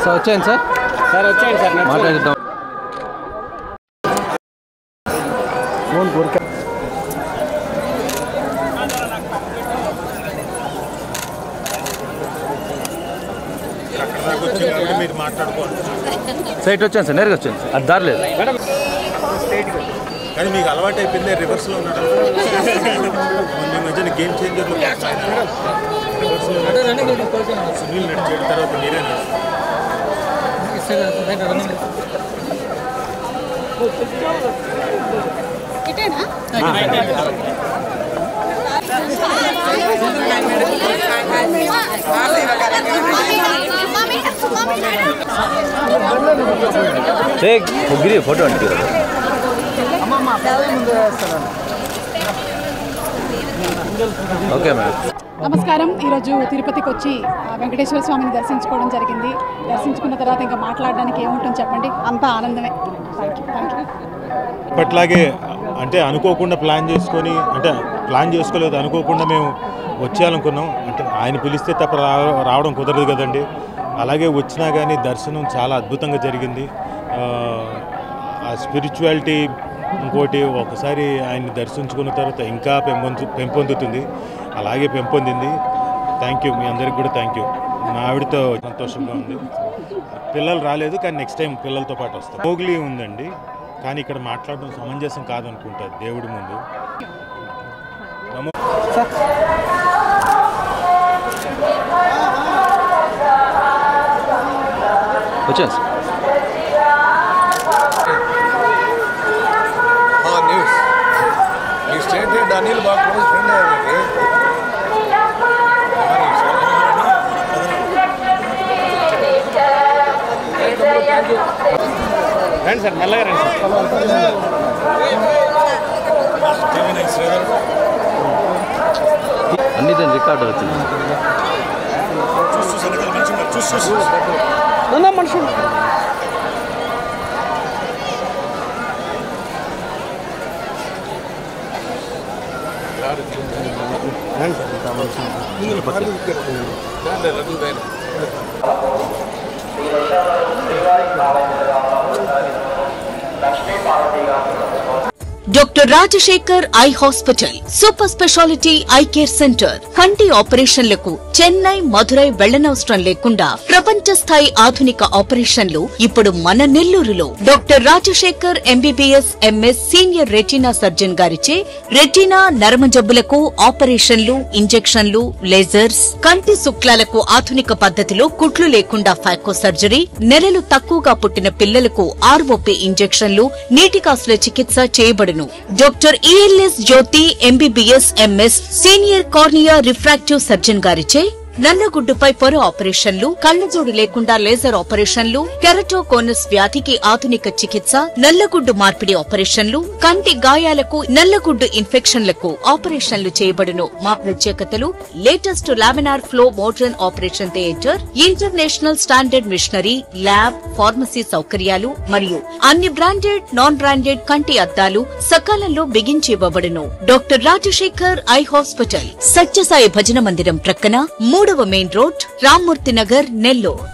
Sir వచ్చాను sir వచ్చాను sir మాట్లాడుతాం ఫోన్ కోరిక సైట్ వచ్చాను సార్ నేరుగా వచ్చాను సార్ అది దారలేదు కానీ మీకు అలవాటు అయిపోయింది రివర్స్లో ఉన్నాడు మీ మధ్యన గేమ్ చేంజర్లో సునీల్ నడిచేట తర్వాత మీరే ఫోటో అంటే ఓకే మేడం నమస్కారం. ఈరోజు తిరుపతికి వచ్చి వెంకటేశ్వర స్వామిని దర్శించుకోవడం జరిగింది. దర్శించుకున్న తర్వాత ఇంకా మాట్లాడడానికి ఏముంటుంది చెప్పండి, అంతా ఆనందమే. Thank you. ఇప్పట్లాగే అంటే అనుకోకుండా ప్లాన్ చేసుకోలేదు, అనుకోకుండా మేము వచ్చేయాలనుకున్నాం. అంటే ఆయన పిలిస్తే తప్ప రావడం కుదరదు కదండి. అలాగే వచ్చినా కానీ దర్శనం చాలా అద్భుతంగా జరిగింది. ఆ స్పిరిచువాలిటీ ఇంకోటి ఒకసారి ఆయన్ని దర్శించుకున్న తర్వాత ఇంకా పెంపొందుతుంది, అలాగే పెంపొందింది. థ్యాంక్ యూ, మీ అందరికి కూడా థ్యాంక్ యూ. మా ఆవిడతో సంతోషంగా ఉంది. పిల్లలు రాలేదు కానీ నెక్స్ట్ టైం పిల్లలతో పాటు వస్తాం. మోగ్లీ ఉందండి కానీ ఇక్కడ మాట్లాడడం సమంజసం కాదనుకుంటా దేవుడి ముందు. వచ్చాను సార్ అనిల్ బాగా క్లోజ్ ఫ్రెండ్ రండి సార్, మెల్లగా రండి సార్. అన్ని దాని రికార్డు అవుతుంది మనిషి doctor Rajasekhar eye hospital super speciality eye care centre. కంటి ఆపరేషన్లకు చెన్నై, మధురై వెళ్లనవసరం లేకుండా ప్రపంచ స్థాయి ఆధునిక ఆపరేషన్లు ఇప్పుడు మన నెల్లూరులో. Doctor Rajasekhar MBBS MS senior retina surgeon గారిచే రెటీనా నరమ జబ్బులకు ఆపరేషన్లు, ఇంజెక్షన్లు, లేజర్స్, కంటి శుక్లాలకు ఆధునిక పద్ధతిలో కుట్లు లేకుండా ఫాకో సర్జరీ, నెలలు తక్కువగా పుట్టిన పిల్లలకు ఆర్ఓపీ ఇంజెక్షన్లు, నీటి కాసుల చికిత్స చేయబడును. Doctor ELS Jyothi MBBS MS senior cornea refractive surgeon గారిచే నల్లగుడ్డుపై పొర ఆపరేషన్లు, కళ్లజోడు లేకుండా లేజర్ ఆపరేషన్లు, కెరటోకోనస్ వ్యాధికి ఆధునిక చికిత్స, నల్లగుడ్డు మార్పిడి ఆపరేషన్లు, కంటి గాయాలకు, నల్లగుడ్డు ఇన్ఫెక్షన్లకు ఆపరేషన్లు చేయబడును. మా ప్రత్యేకతలు: latest laminar flow modern operation theatre, international standard machinery, lab, pharmacy సౌకర్యాలు మరియు అన్ని బ్రాండెడ్, నాన్ బ్రాండెడ్ కంటి అద్దాలు సకాలంలో బిగించి ఇవ్వబడును. Doctor Rajasekhar eye hospital, Sathya Sai భజన మందిరం ప్రక్కన 3వ మెయిన్ రోడ్, రామ్మూర్తి నగర్, నెల్లూరు.